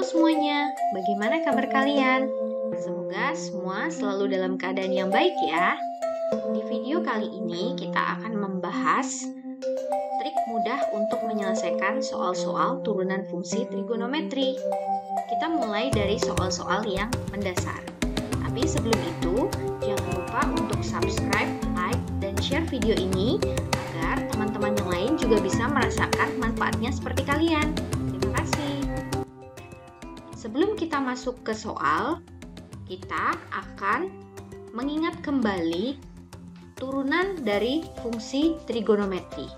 semuanya, bagaimana kabar kalian? Semoga semua selalu dalam keadaan yang baik ya. Di video kali ini kita akan membahas trik mudah untuk menyelesaikan soal-soal turunan fungsi trigonometri. Kita mulai dari soal-soal yang mendasar. Tapi sebelum itu, jangan lupa untuk subscribe, like, dan share video ini agar teman-teman yang lain juga bisa merasakan manfaatnya seperti kalian. Terima kasih. Sebelum kita masuk ke soal, kita akan mengingat kembali turunan dari fungsi trigonometri.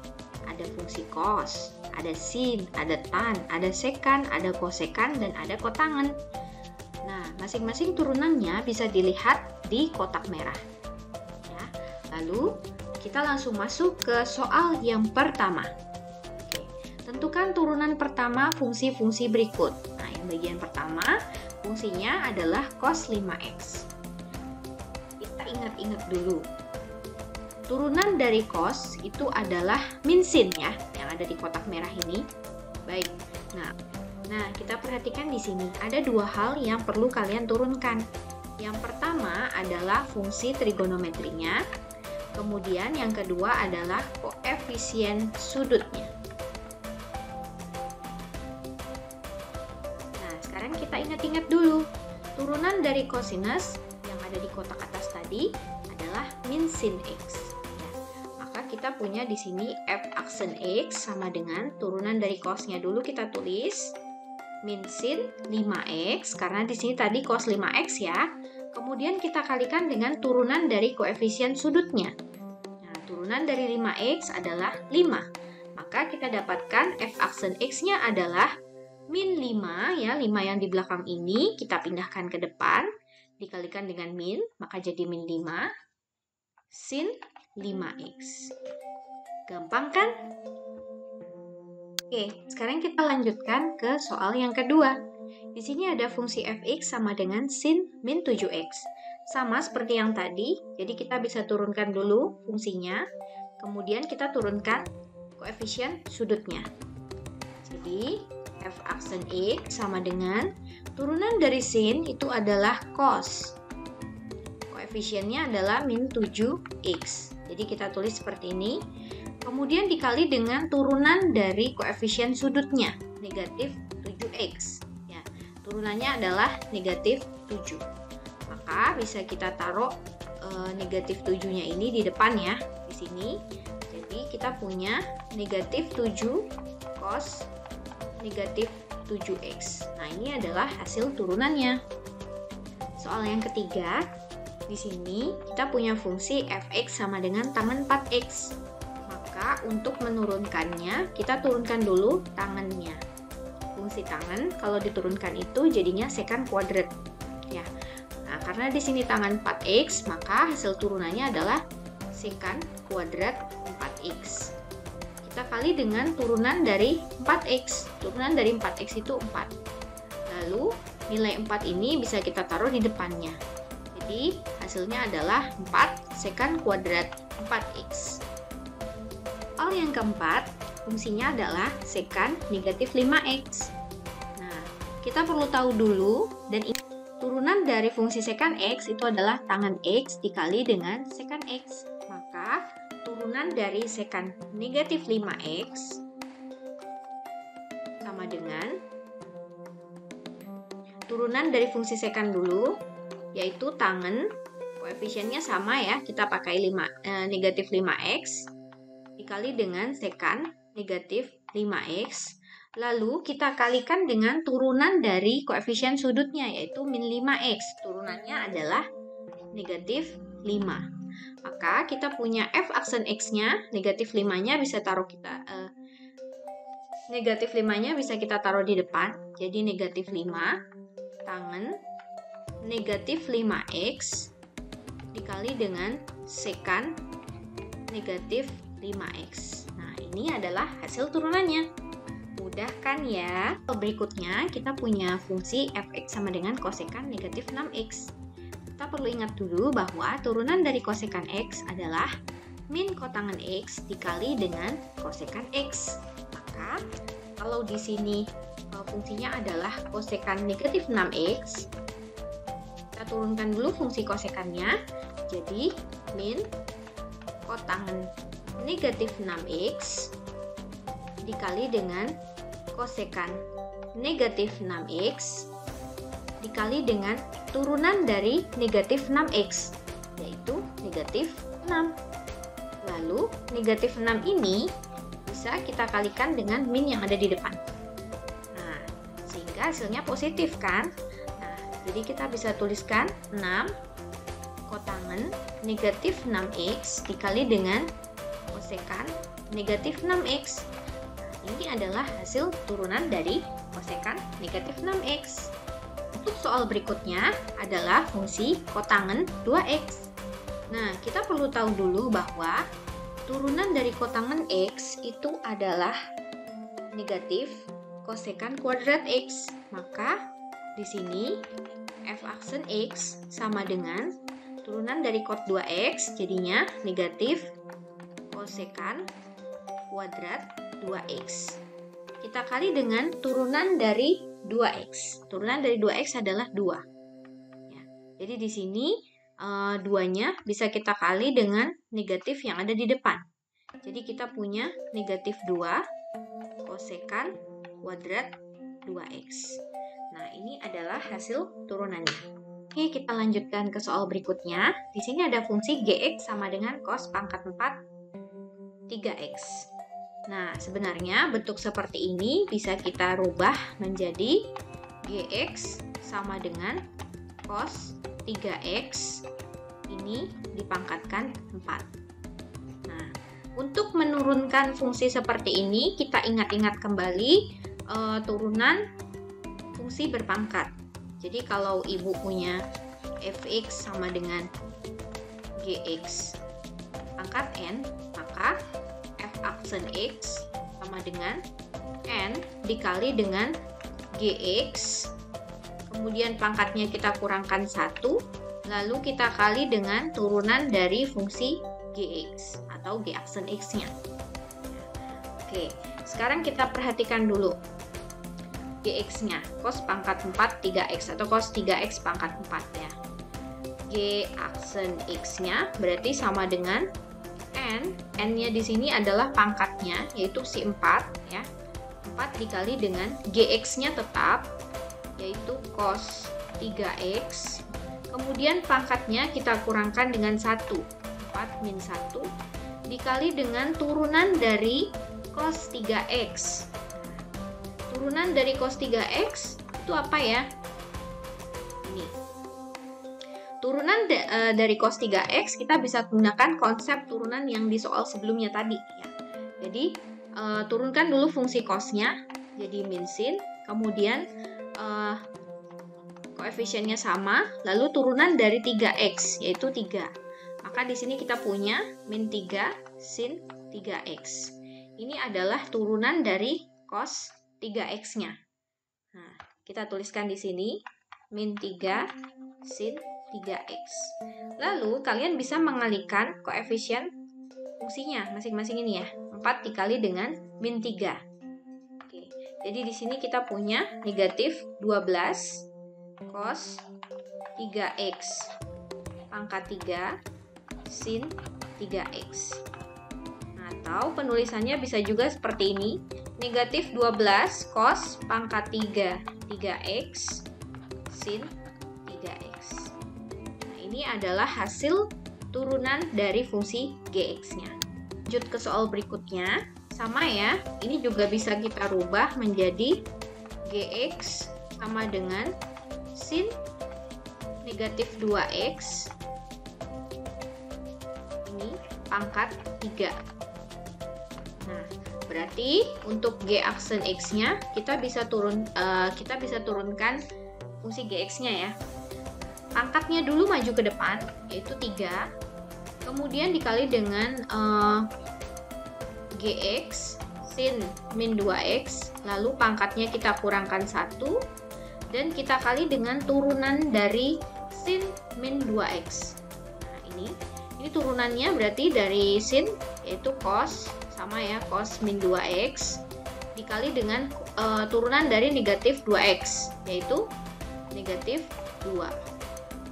Ada fungsi cos, ada sin, ada tan, ada sekan, ada kosekan, dan ada kotangen. Nah, masing-masing turunannya bisa dilihat di kotak merah. Ya, lalu, kita langsung masuk ke soal yang pertama. Oke, tentukan turunan pertama fungsi-fungsi berikut. Nah, yang bagian pertama, fungsinya adalah cos 5x. Kita ingat-ingat dulu. Turunan dari cos itu adalah min sin ya, yang ada di kotak merah ini. Baik. Nah, kita perhatikan di sini ada dua hal yang perlu kalian turunkan. Yang pertama adalah fungsi trigonometrinya. Kemudian yang kedua adalah koefisien sudutnya. Nah, sekarang kita ingat-ingat dulu. Turunan dari cosinus yang ada di kotak atas tadi adalah min sin x. Ya, maka kita punya di sini f aksen x sama dengan turunan dari cosnya dulu kita tulis min sin 5x, karena di sini tadi cos 5x ya. Kemudian kita kalikan dengan turunan dari koefisien sudutnya. Nah, turunan dari 5x adalah 5. Maka kita dapatkan f aksen x-nya adalah min 5 ya, 5 yang di belakang ini kita pindahkan ke depan, dikalikan dengan min, maka jadi min 5 sin 5x. Gampang kan? Oke, sekarang kita lanjutkan ke soal yang kedua. Di sini ada fungsi fx sama dengan sin min 7x. Sama seperti yang tadi, jadi kita bisa turunkan dulu fungsinya, kemudian kita turunkan koefisien sudutnya. Jadi, f aksen x sama dengan turunan dari sin itu adalah cos. Koefisiennya adalah min 7x. Jadi kita tulis seperti ini. Kemudian dikali dengan turunan dari koefisien sudutnya, negatif 7x. Ya, turunannya adalah negatif 7. Maka bisa kita taruh negatif 7-nya ini di depan ya, di sini. Jadi kita punya negatif 7 cos negatif 7x. Nah, ini adalah hasil turunannya. Soal yang ketiga, di sini kita punya fungsi fx sama dengan tangen 4x. Maka untuk menurunkannya, kita turunkan dulu tangennya. Fungsi tangen kalau diturunkan itu jadinya sekan kuadrat. Ya. Nah, karena di sini tangen 4x, maka hasil turunannya adalah sekan kuadrat 4x. Kita kali dengan turunan dari 4x. Turunan dari 4x itu 4. Lalu nilai 4 ini bisa kita taruh di depannya. Jadi hasilnya adalah 4 sekan kuadrat 4x. Soal yang keempat, fungsinya adalah sekan negatif 5x. Nah, kita perlu tahu dulu, dan turunan dari fungsi sekan x itu adalah tangen x dikali dengan sekan x. Maka, turunan dari sekan negatif 5x sama dengan turunan dari fungsi sekan dulu, yaitu tangen, koefisiennya sama ya, kita pakai negatif 5x, dikali dengan sekan negatif 5x, lalu kita kalikan dengan turunan dari koefisien sudutnya, yaitu min 5x, turunannya adalah negatif 5. Maka kita punya f aksen x-nya, negatif 5-nya bisa negatif 5-nya bisa kita taruh di depan, jadi negatif 5 tangen negatif 5x dikali dengan sekan negatif 5x. Nah, ini adalah hasil turunannya. Mudah kan ya? Berikutnya, kita punya fungsi fx sama dengan kosekan negatif 6x. Kita perlu ingat dulu bahwa turunan dari kosekan x adalah min kotangen x dikali dengan kosekan x. Maka, kalau di sini fungsinya adalah kosekan negatif 6x. Kita turunkan dulu fungsi kosekannya. Jadi, min kotangen negatif 6x dikali dengan kosekan negatif 6x dikali dengan turunan dari negatif 6x, yaitu negatif 6. Lalu, negatif 6 ini bisa kita kalikan dengan min yang ada di depan. Nah, sehingga hasilnya positif kan? Nah, jadi kita bisa tuliskan 6 kotangen negatif 6x dikali dengan kosekan negatif 6x. Nah, ini adalah hasil turunan dari kosekan negatif 6x. Untuk soal berikutnya adalah fungsi kotangen 2x. Nah, kita perlu tahu dulu bahwa turunan dari kotangen x itu adalah negatif kosekan kuadrat x. Maka di sini f aksen x sama dengan turunan dari kot 2x, jadinya negatif kosekan kuadrat 2x. Kita kali dengan turunan dari 2x. Turunan dari 2x adalah 2. Ya, jadi di sini 2-nya bisa kita kali dengan negatif yang ada di depan. Jadi kita punya negatif 2 kosekan kuadrat 2x. Nah, ini adalah hasil turunannya. Oke, kita lanjutkan ke soal berikutnya. Di sini ada fungsi gx sama dengan cos pangkat 4 3x. Nah, sebenarnya bentuk seperti ini bisa kita rubah menjadi gx sama dengan cos 3x ini dipangkatkan 4. Nah, untuk menurunkan fungsi seperti ini, kita ingat-ingat kembali turunan fungsi berpangkat. Jadi kalau ibu punya fx sama dengan gx pangkat n, maka f aksen x sama dengan n dikali dengan gx, kemudian pangkatnya kita kurangkan 1, lalu kita kali dengan turunan dari fungsi gx atau g aksen x-nya. Oke, sekarang kita perhatikan dulu gx-nya, cos pangkat 4 3x atau cos 3x pangkat 4 ya. G aksen x-nya berarti sama dengan n-nya di sini adalah pangkatnya, yaitu si 4 ya. 4 dikali dengan gx-nya tetap, yaitu cos 3x. Kemudian pangkatnya kita kurangkan dengan 1. 4 min 1 dikali dengan turunan dari cos 3x. Turunan dari cos 3x itu apa ya? Ini. Turunan dari cos 3x kita bisa gunakan konsep turunan yang di soal sebelumnya tadi ya. Jadi turunkan dulu fungsi cosnya jadi min sin, kemudian koefisiennya sama, lalu turunan dari 3x yaitu 3. Maka di sini kita punya min 3 sin 3x. Ini adalah turunan dari cos 3x-nya. Nah, kita tuliskan di sini min 3 sin 3x. Lalu kalian bisa mengalihkan koefisien fungsinya masing-masing ini ya. 4 dikali dengan min 3. Oke. Jadi di sini kita punya negatif 12 cos 3x pangkat 3 sin 3x. Atau penulisannya bisa juga seperti ini, negatif 12 cos pangkat 3 3x sin 3x. Nah, ini adalah hasil turunan dari fungsi gx-nya. Lanjut ke soal berikutnya, sama ya, ini juga bisa kita rubah menjadi gx sama dengan sin negatif 2x ini pangkat 3. Nah, berarti untuk g aksen x-nya kita bisa turunkan fungsi gx-nya ya. Pangkatnya dulu maju ke depan yaitu 3. Kemudian dikali dengan gx sin min 2x, lalu pangkatnya kita kurangkan 1 dan kita kali dengan turunan dari sin min 2x. Nah, ini turunannya berarti dari sin yaitu cos sama ya, cos min 2x dikali dengan turunan dari negatif 2x, yaitu negatif 2.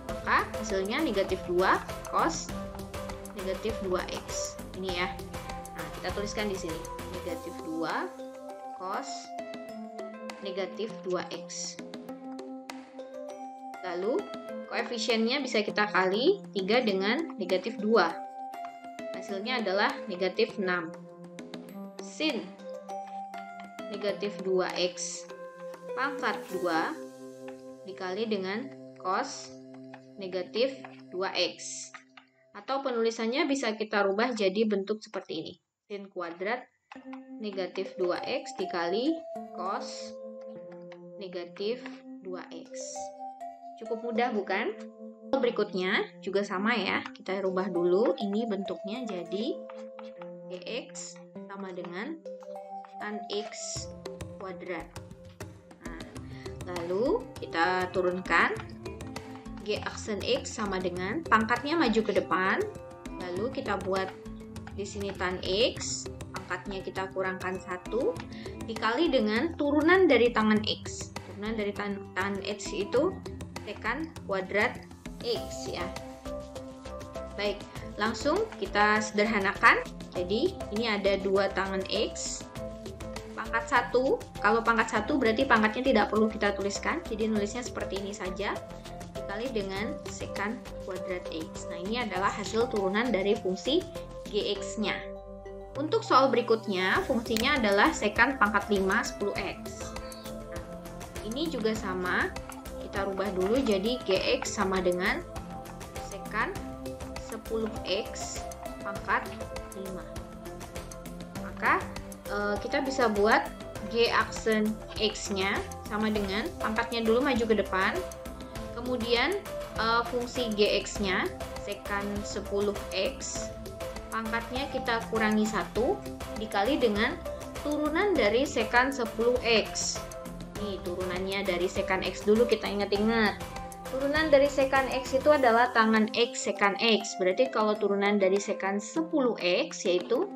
Maka hasilnya negatif 2 cos negatif 2x. Ini ya. Nah, kita tuliskan di sini. Negatif 2 cos negatif 2x. Lalu, koefisiennya bisa kita kali 3 dengan negatif 2. Hasilnya adalah negatif 6. Sin negatif 2x pangkat 2 dikali dengan cos negatif 2x. Atau penulisannya bisa kita rubah jadi bentuk seperti ini. Sin kuadrat negatif 2x dikali cos negatif 2x. Cukup mudah bukan? Berikutnya juga sama ya. Kita rubah dulu. Ini bentuknya jadi dx sama dengan tan x kuadrat. Nah, lalu kita turunkan g aksen x sama dengan pangkatnya maju ke depan. Lalu kita buat di sini tan x, pangkatnya kita kurangkan 1 dikali dengan turunan dari tangan x. Turunan dari tan x itu tekan kuadrat x ya. Baik, langsung kita sederhanakan. Jadi ini ada 2 tangan x. Pangkat 1, kalau pangkat 1 berarti pangkatnya tidak perlu kita tuliskan. Jadi nulisnya seperti ini saja. Dikali dengan sekan kuadrat x. Nah, ini adalah hasil turunan dari fungsi gx-nya. Untuk soal berikutnya, fungsinya adalah sekan pangkat 5 10x. Nah, ini juga sama. Kita rubah dulu jadi gx sama dengan sekan 10x pangkat 5. Maka kita bisa buat g aksen x-nya sama dengan pangkatnya dulu maju ke depan. Kemudian fungsi gx-nya sekan 10x pangkatnya kita kurangi 1 dikali dengan turunan dari sekan 10x. Nih, turunannya dari sekan x dulu kita ingat-ingat. Turunan dari sekan x itu adalah tangan x sekan x. Berarti kalau turunan dari sekan 10x yaitu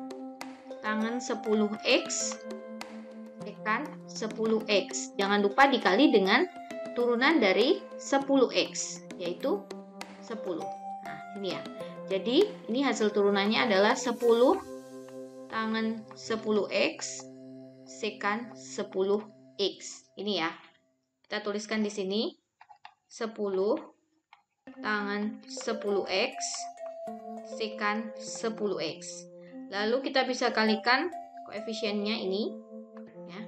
tangan 10x sekan 10x. Jangan lupa dikali dengan turunan dari 10x yaitu 10. Nah, ini ya. Jadi, ini hasil turunannya adalah 10 tangan 10x sekan 10x. Ini ya. Kita tuliskan di sini 10 tangan 10x sekan 10x. Lalu kita bisa kalikan koefisiennya ini ya.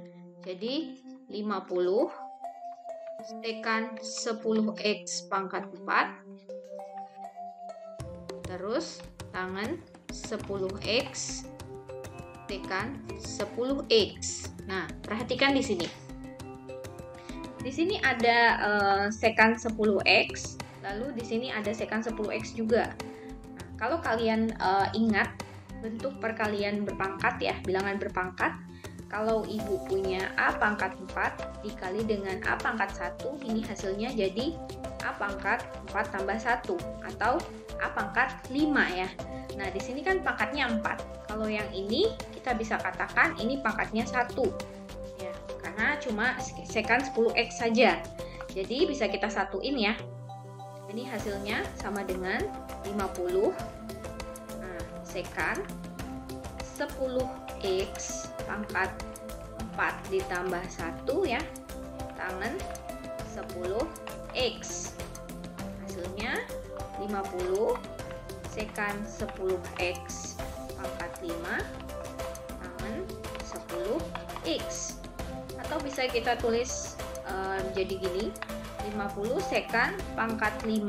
Jadi 50 sekan 10x pangkat 4 terus tangan 10x sekan 10x. Nah, perhatikan di sini. Di sini ada sekan 10x, lalu di sini ada sekan 10x juga. Nah, kalau kalian ingat bentuk perkalian berpangkat ya, bilangan berpangkat. Kalau ibu punya A pangkat 4 dikali dengan A pangkat 1, ini hasilnya jadi A pangkat 4 tambah 1 atau A pangkat 5 ya. Nah, di sini kan pangkatnya 4. Kalau yang ini kita bisa katakan ini pangkatnya 1. Ya, karena cuma sekan 10x saja. Jadi bisa kita satuin ya. Ini hasilnya sama dengan 50. Nah, sekan 10x pangkat 4 ditambah 1 ya, tangan 10x. Hasilnya 50 sekan 10x pangkat 5 tangan 10x. Atau bisa kita tulis jadi gini, 50 sekan pangkat 5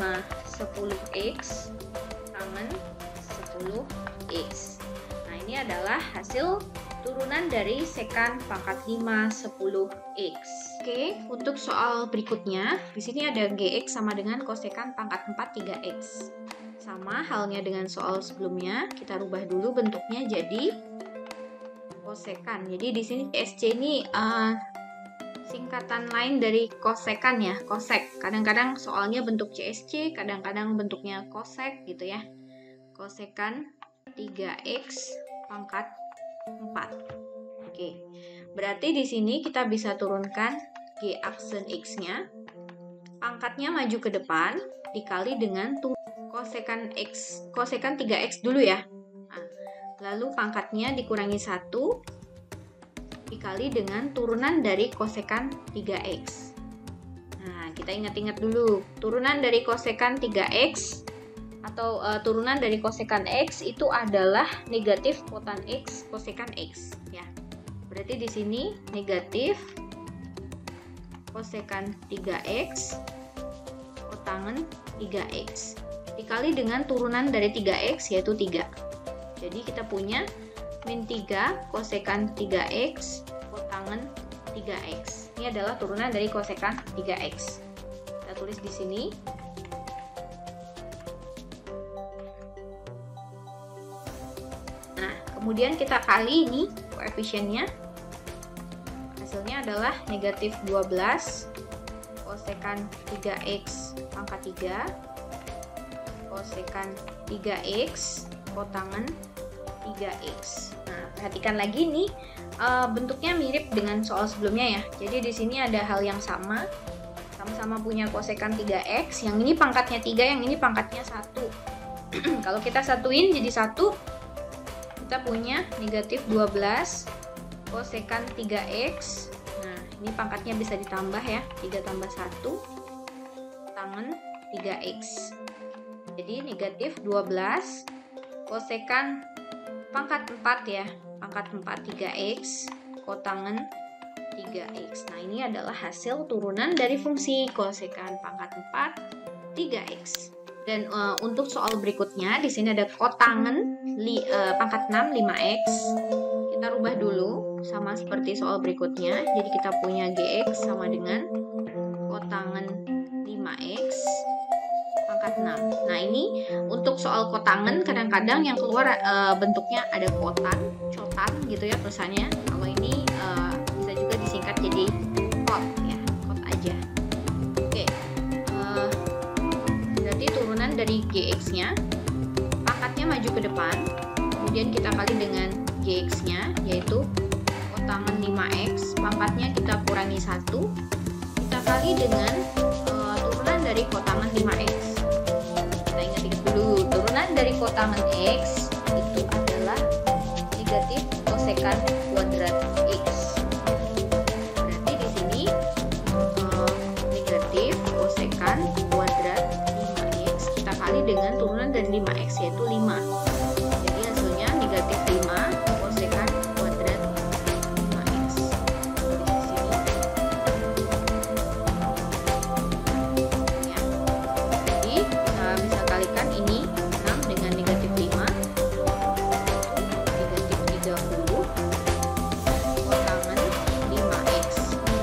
10x tangan 10x. Nah, ini adalah hasil turunan dari sekan pangkat 5 10x. Oke, untuk soal berikutnya, di sini ada gx sama dengan kosekan pangkat 4 3x. Sama halnya dengan soal sebelumnya, kita rubah dulu bentuknya jadi kosekan. Jadi di sini CSC ini singkatan lain dari kosekan ya, kosek. Kadang-kadang soalnya bentuk CSC, kadang-kadang bentuknya kosek gitu ya. Kosekan 3x pangkat 4. Oke. Berarti di sini kita bisa turunkan G aksen X-nya. Pangkatnya maju ke depan dikali dengan kosekan X, kosekan 3X dulu ya. Nah, lalu pangkatnya dikurangi 1 dikali dengan turunan dari kosekan 3X. Nah, kita ingat-ingat dulu. Turunan dari kosekan 3X atau turunan dari kosekan X itu adalah negatif kotan X kosekan X ya. Berarti di sini negatif kosekan 3X kotangen 3X dikali dengan turunan dari 3X yaitu 3. Jadi kita punya min 3 kosekan 3X kotangen 3X. Ini adalah turunan dari kosekan 3X. Kita tulis di sini. Nah, kemudian kita kali ini koefisiennya. Hasilnya adalah negatif 12 kosekan 3X pangkat 3 kosekan 3X kotangen 3X. Nah, perhatikan lagi nih, bentuknya mirip dengan soal sebelumnya ya. Jadi di sini ada hal yang sama punya kosekan 3X. Yang ini pangkatnya 3, yang ini pangkatnya 1. Kalau kita satuin jadi 1, kita punya negatif 12 kosekan 3X. Nah, ini pangkatnya bisa ditambah ya, 3 tambah 1 kotangen 3X. Jadi negatif 12 kosekan pangkat 4 ya, pangkat 4 3X kotangen 3X. Nah, ini adalah hasil turunan dari fungsi kosekan pangkat 4 3X. Dan untuk soal berikutnya di sini ada kotangen pangkat 6 5X. Kita rubah dulu sama seperti soal berikutnya. Jadi kita punya GX sama dengan kotangen 5X pangkat 6. Nah, ini untuk soal kotangen kadang-kadang yang keluar bentuknya ada kotan, cotan gitu ya tulisannya. Kalau ini bisa juga disingkat jadi kot ya, kot aja. Oke, berarti turunan dari GX-nya, pangkatnya maju ke depan, kemudian kita kali dengan GX-nya, yaitu kotangen 5X, pangkatnya kita kurangi 1, kita kali dengan turunan dari kotangen 5X. Dulu, turunan dari kotangen X itu adalah negatif kosekan kuadrat X. Berarti di sini negatif kosekan kuadrat 5X kita kali dengan turunan dari 5X yaitu 5. Jadi hasilnya negatif 5 kosekan kuadrat 5X. Di sini. Ya. Jadi kita bisa kalikan ini 6 dengan negatif 5, negatif 30 kotangen 5X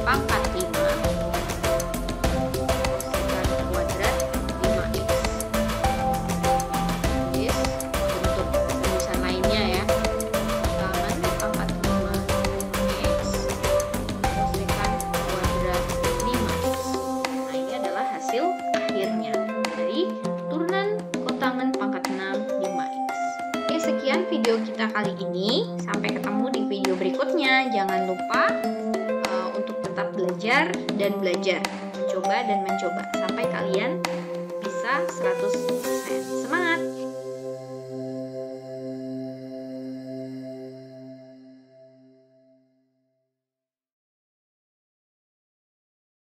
pangkat 5 kosekan kuadrat 5X. Yes, bentuk tulisan lainnya ya, kotangen pangkat 5X kosekan kuadrat 5X. Nah, ini adalah hasil akhirnya dari turunan kotangen pangkat 6 5X. Oke, sekian video kita kali ini. Sampai ketemu di video berikutnya. Jangan lupa untuk tetap belajar dan belajar, mencoba dan mencoba sampai kalian bisa 100%. Semangat!